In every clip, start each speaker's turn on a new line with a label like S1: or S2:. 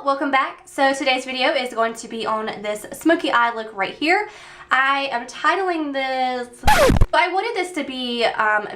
S1: y'all, welcome back. So today's video is going to be on this smoky eye look right here. I am titling this, I wanted this to be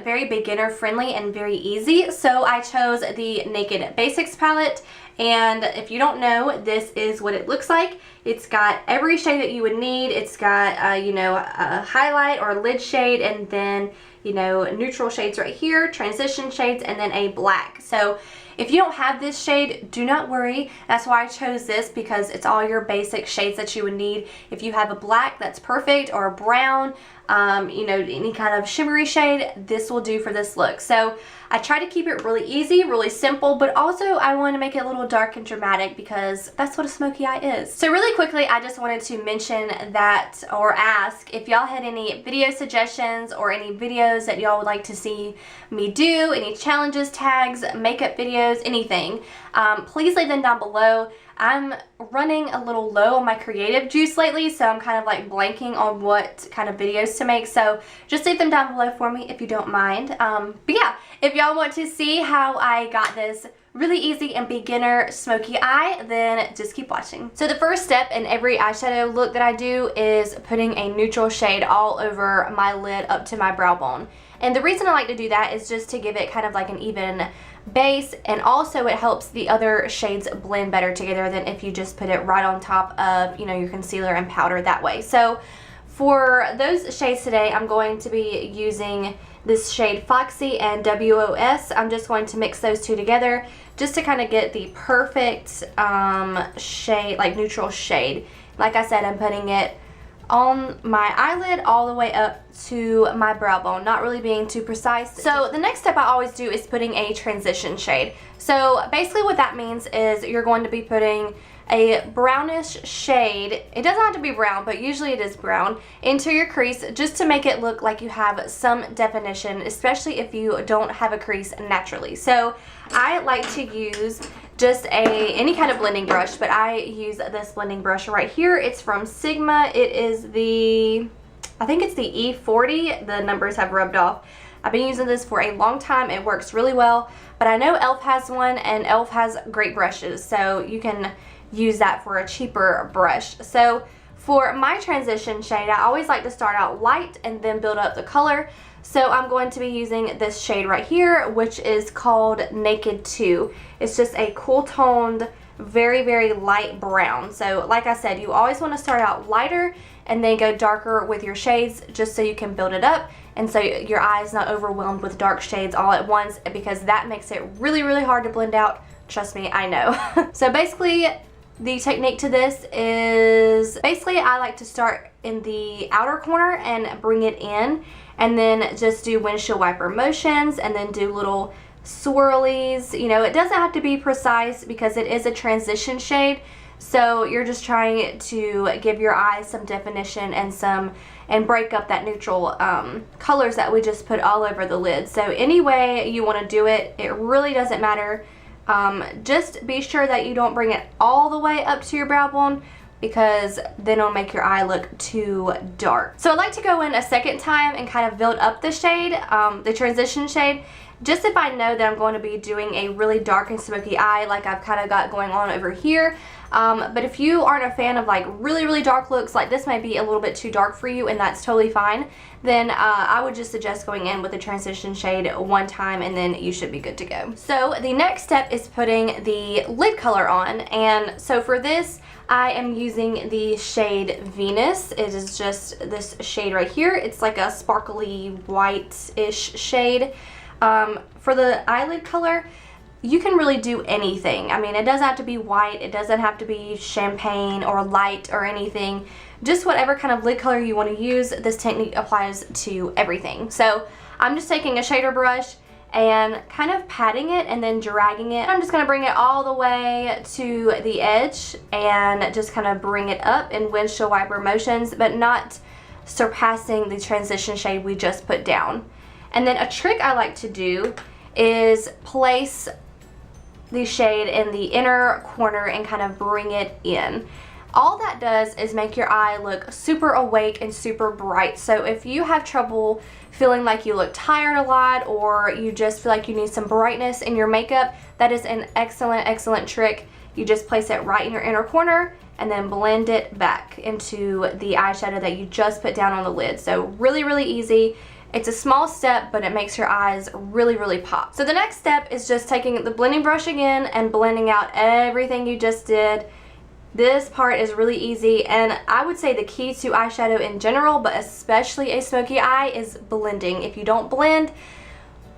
S1: very beginner friendly and very easy, so I chose the Naked Basics palette. And if you don't know, this is what it looks like. It's got every shade that you would need. It's got you know, a highlight or lid shade, and then neutral shades right here, transition shades, and then a black. So if you don't have this shade, do not worry. That's why I chose this, because it's all your basic shades that you would need. If you have a black, that's perfect, or a brown, any kind of shimmery shade, this will do for this look. So I try to keep it really easy, really simple, but also I want to make it a little dark and dramatic because that's what a smoky eye is. So really quickly, I just wanted to mention that, or ask if y'all had any video suggestions or any videos that y'all would like to see me do, any challenges, tags, makeup videos, anything. Please leave them down below. I'm running a little low on my creative juice lately, so I'm kind of like blanking on what kind of videos to make, so just leave them down below for me if you don't mind. But yeah, if y'all want to see how I got this really easy and beginner smoky eye, then just keep watching. So the first step in every eyeshadow look that I do is putting a neutral shade all over my lid up to my brow bone. And the reason I like to do that is just to give it kind of like an even base, and also it helps the other shades blend better together than if you just put it right on top of your concealer and powder that way. So for those shades today, I'm going to be using this shade Foxy and WOS. I'm just going to mix those two together just to kind of get the perfect shade, like neutral shade. Like I said, I'm putting it on my eyelid all the way up to my brow bone, not really being too precise. So the next step I always do is putting a transition shade. So basically what that means is you're going to be putting a brownish shade, it doesn't have to be brown, but usually it is brown, into your crease just to make it look like you have some definition, especially if you don't have a crease naturally. So I like to use just any kind of blending brush, but I use this blending brush right here. It's from Sigma. It is I think it's the E40. The numbers have rubbed off. I've been using this for a long time. It works really well, but I know e.l.f. has one, and e.l.f. has great brushes, so you can use that for a cheaper brush. So for my transition shade, I always like to start out light and then build up the color. So I'm going to be using this shade right here, which is called Naked 2. It's just a cool toned, very, very light brown. So like I said, you always want to start out lighter and then go darker with your shades, just so you can build it up, and so your eye is not overwhelmed with dark shades all at once, because that makes it really, really hard to blend out. Trust me, I know. So basically, the technique to this is, I like to start in the outer corner and bring it in, and then just do windshield wiper motions, and then do little swirlies. It doesn't have to be precise because it is a transition shade, so you're just trying to give your eyes some definition and break up that neutral colors that we just put all over the lid. So any way you want to do it, it really doesn't matter. Just be sure that you don't bring it all the way up to your brow bone, because then it'll make your eye look too dark. So I like to go in a second time and kind of build up the shade, the transition shade, just if I know that I'm going to be doing a really dark and smoky eye like I've kind of got going on over here. But if you aren't a fan of like really, really dark looks, like this might be a little bit too dark for you, and that's totally fine, then I would just suggest going in with the transition shade one time, and then you should be good to go. So the next step is putting the lid color on, and so for this I am using the shade Venus. It is just this shade right here. It's like a sparkly white-ish shade. For the eyelid color, you can really do anything. I mean, it doesn't have to be white, it doesn't have to be champagne or light or anything. Just whatever kind of lid color you want to use, this technique applies to everything. So I'm just taking a shader brush and kind of patting it and then dragging it. I'm just going to bring it all the way to the edge and just kind of bring it up in windshield wiper motions, but not surpassing the transition shade we just put down. And then a trick I like to do is place the shade in the inner corner and kind of bring it in. All that does is make your eye look super awake and super bright. So if you have trouble feeling like you look tired a lot, or you just feel like you need some brightness in your makeup, that is an excellent, excellent trick. you just place it right in your inner corner and then blend it back into the eyeshadow that you just put down on the lid. So really, really easy. It's a small step, but it makes your eyes really, really pop. So the next step is just taking the blending brush again and blending out everything you just did. This part is really easy, and I would say the key to eyeshadow in general, but especially a smoky eye, is blending. If you don't blend,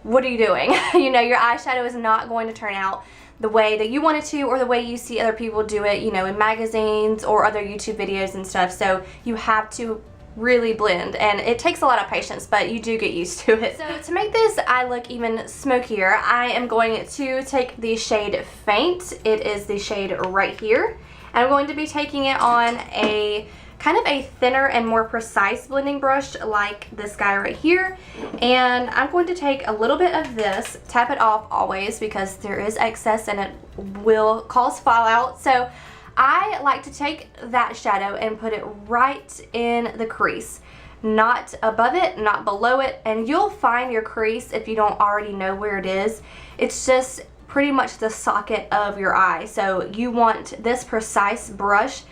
S1: what are you doing? You know, your eyeshadow is not going to turn out the way that you want it to, or the way you see other people do it, you know, in magazines or other YouTube videos and stuff. So you have to really blend, and it takes a lot of patience, but you do get used to it. So to make this eye look even smokier, I am going to take the shade Faint. It is the shade right here. And I'm going to be taking it on a kind of a thinner and more precise blending brush like this guy right here. And I'm going to take a little bit of this, tap it off always because there is excess and it will cause fallout. So I like to take that shadow and put it right in the crease, not above it, not below it. And you'll find your crease, if you don't already know where it is, it's just pretty much the socket of your eye. So you want this precise brush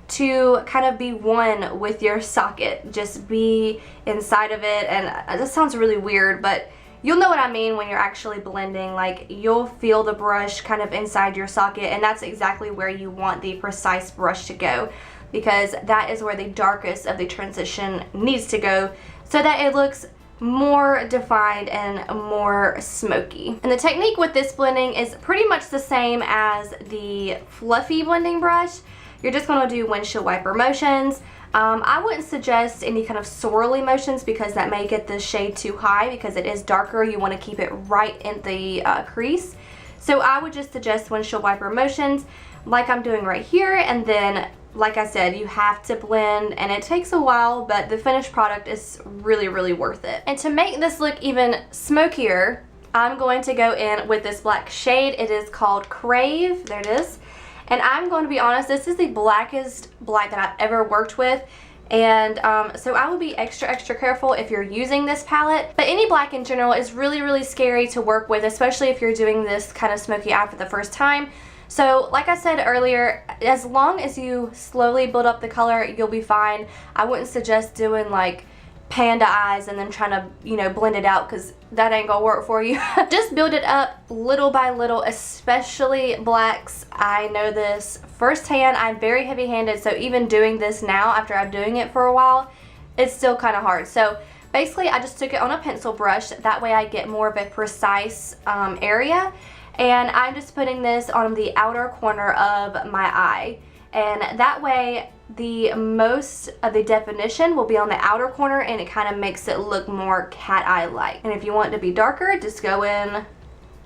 S1: to kind of be one with your socket, just be inside of it. And this sounds really weird, but you'll know what I mean when you're actually blending. Like, you'll feel the brush kind of inside your socket, and that's exactly where you want the precise brush to go, because that is where the darkest of the transition needs to go so that it looks more defined and more smoky. And the technique with this blending is pretty much the same as the fluffy blending brush. You're just going to do windshield wiper motions. I wouldn't suggest any kind of swirly motions because that may get the shade too high because it is darker. You want to keep it right in the crease. So I would just suggest windshield wiper motions like I'm doing right here, and then like I said, you have to blend, and it takes a while, but the finished product is really, really worth it. And to make this look even smokier, I'm going to go in with this black shade. It is called Crave. There it is. And I'm going to be honest, this is the blackest black that I've ever worked with. And so I will be extra, extra careful if you're using this palette. But any black in general is really, really scary to work with, especially if you're doing this kind of smoky eye for the first time. So like I said earlier, as long as you slowly build up the color, you'll be fine. I wouldn't suggest doing like panda eyes and then trying to, you know, blend it out, because that ain't gonna work for you. Just build it up little by little, especially blacks. I know this firsthand. I'm very heavy-handed, so even doing this now after I'm doing it for a while, it's still kind of hard. So basically I just took it on a pencil brush. That way I get more of a precise area. And I'm just putting this on the outer corner of my eye. And that way the most of the definition will be on the outer corner, and it kind of makes it look more cat eye like. And if you want it to be darker, just go in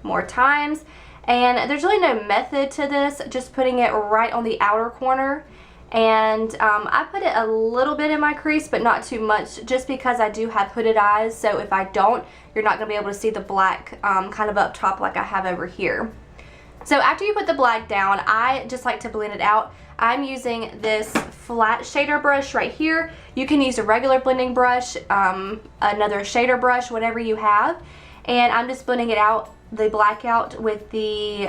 S1: more times. And there's really no method to this, just putting it right on the outer corner. And I put it a little bit in my crease, but not too much, just because I do have hooded eyes. So if I don't, you're not going to be able to see the black kind of up top like I have over here. So after you put the black down, I just like to blend it out. I'm using this flat shader brush right here. You can use a regular blending brush, another shader brush, whatever you have. And I'm just blending it out, the black out, with the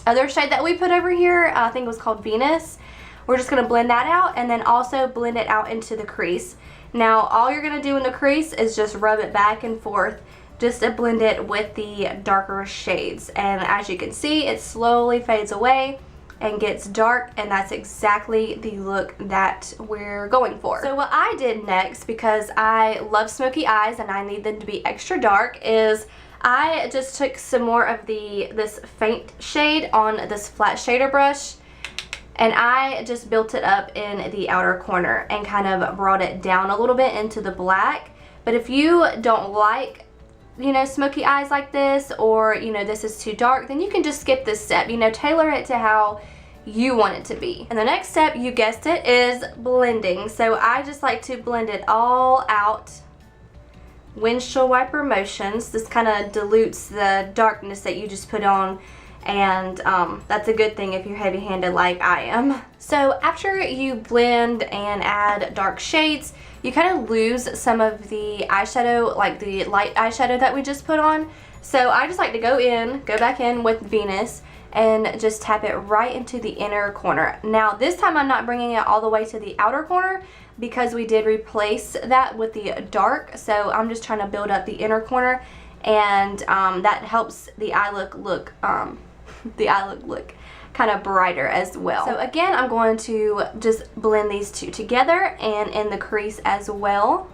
S1: other shade that we put over here. I think it was called Venus. We're just going to blend that out, and then also blend it out into the crease. Now all you're going to do in the crease is just rub it back and forth just to blend it with the darker shades. And as you can see, it slowly fades away and gets dark, and that's exactly the look that we're going for. So what I did next, because I love smoky eyes and I need them to be extra dark, is I just took some more of this faint shade on this flat shader brush, and I just built it up in the outer corner and kind of brought it down a little bit into the black. But if you don't like, you know, smoky eyes like this, or, you know, this is too dark, then you can just skip this step. You know, tailor it to how you want it to be. And the next step, you guessed it, is blending. So I just like to blend it all out. Windshield wiper motions. This kind of dilutes the darkness that you just put on, and that's a good thing if you're heavy-handed like I am. So after you blend and add dark shades, you kind of lose some of the eyeshadow, like the light eyeshadow that we just put on. So I just like to go back in with Venus, and just tap it right into the inner corner. Now this time I'm not bringing it all the way to the outer corner because we did replace that with the dark, so I'm just trying to build up the inner corner, and that helps the eye look kind of brighter as well. So again, I'm going to just blend these two together and in the crease as well.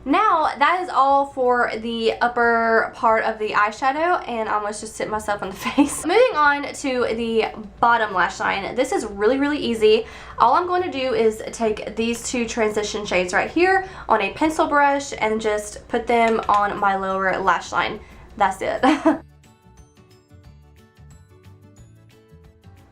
S1: Now that is all for the upper part of the eyeshadow, and I almost just hit myself in the face. Moving on to the bottom lash line. This is really easy. All I'm going to do is take these two transition shades right here on a pencil brush and just put them on my lower lash line. That's it.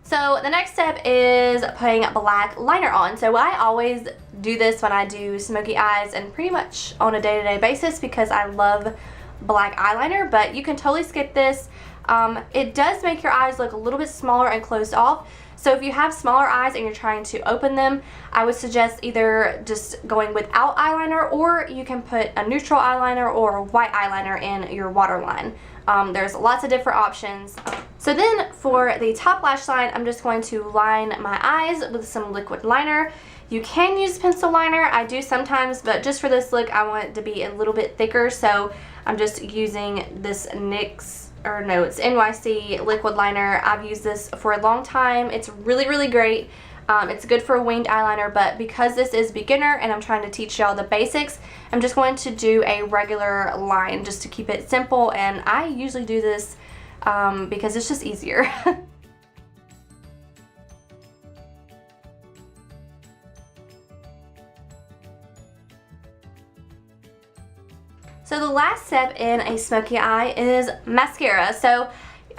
S1: So the next step is putting black liner on. So I always do this when I do smoky eyes and pretty much on a day-to-day basis because I love black eyeliner, but you can totally skip this. It does make your eyes look a little bit smaller and closed off. So if you have smaller eyes and you're trying to open them, I would suggest either just going without eyeliner, or you can put a neutral eyeliner or a white eyeliner in your waterline. There's lots of different options. So then for the top lash line, I'm just going to line my eyes with some liquid liner. You can use pencil liner, I do sometimes, but just for this look I want it to be a little bit thicker, so I'm just using this it's NYC liquid liner. I've used this for a long time. It's really great. It's good for a winged eyeliner, but because this is beginner and I'm trying to teach y'all the basics, I'm just going to do a regular line just to keep it simple, and I usually do this because it's just easier. So the last step in a smoky eye is mascara. So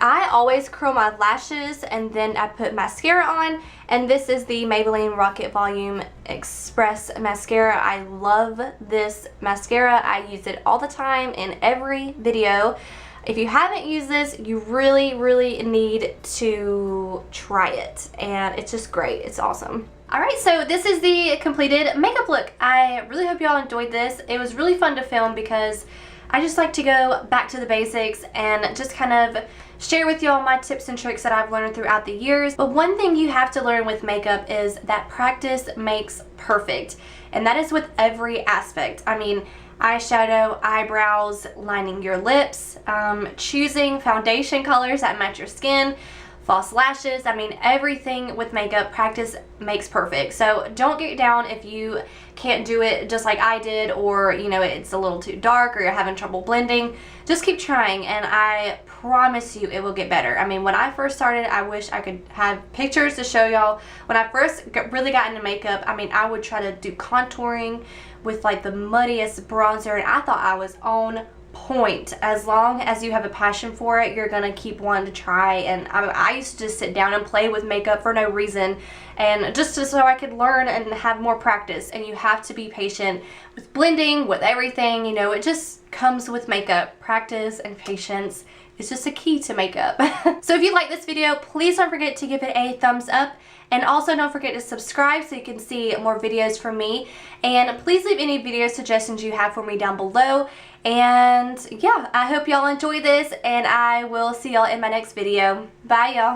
S1: I always curl my lashes and then I put mascara on, and this is the Maybelline Rocket Volume Express mascara. I love this mascara. I use it all the time in every video. If you haven't used this, you really need to try it, and it's just great. It's awesome. Alright, so this is the completed makeup look. I really hope y'all enjoyed this. It was really fun to film because I just like to go back to the basics and just kind of share with y'all my tips and tricks that I've learned throughout the years. But one thing you have to learn with makeup is that practice makes perfect, and that is with every aspect. I mean, eyeshadow, eyebrows, lining your lips, choosing foundation colors that match your skin, false lashes. I mean, everything with makeup, practice makes perfect. So don't get down if you can't do it just like I did, or you know, it's a little too dark or you're having trouble blending. Just keep trying, and I promise you it will get better. I mean, when I first started, I wish I could have pictures to show y'all. When I first really got into makeup, I mean, I would try to do contouring with like the muddiest bronzer, and I thought I was on point. As long as you have a passion for it, you're gonna keep wanting to try. And I used to just sit down and play with makeup for no reason, and just so I could learn and have more practice. And you have to be patient with blending, with everything, you know, it just comes with makeup. Practice and patience is just a key to makeup. So if you like this video, please don't forget to give it a thumbs up, and also don't forget to subscribe so you can see more videos from me, and please leave any video suggestions you have for me down below. And yeah, I hope y'all enjoy this, and I will see y'all in my next video. Bye y'all.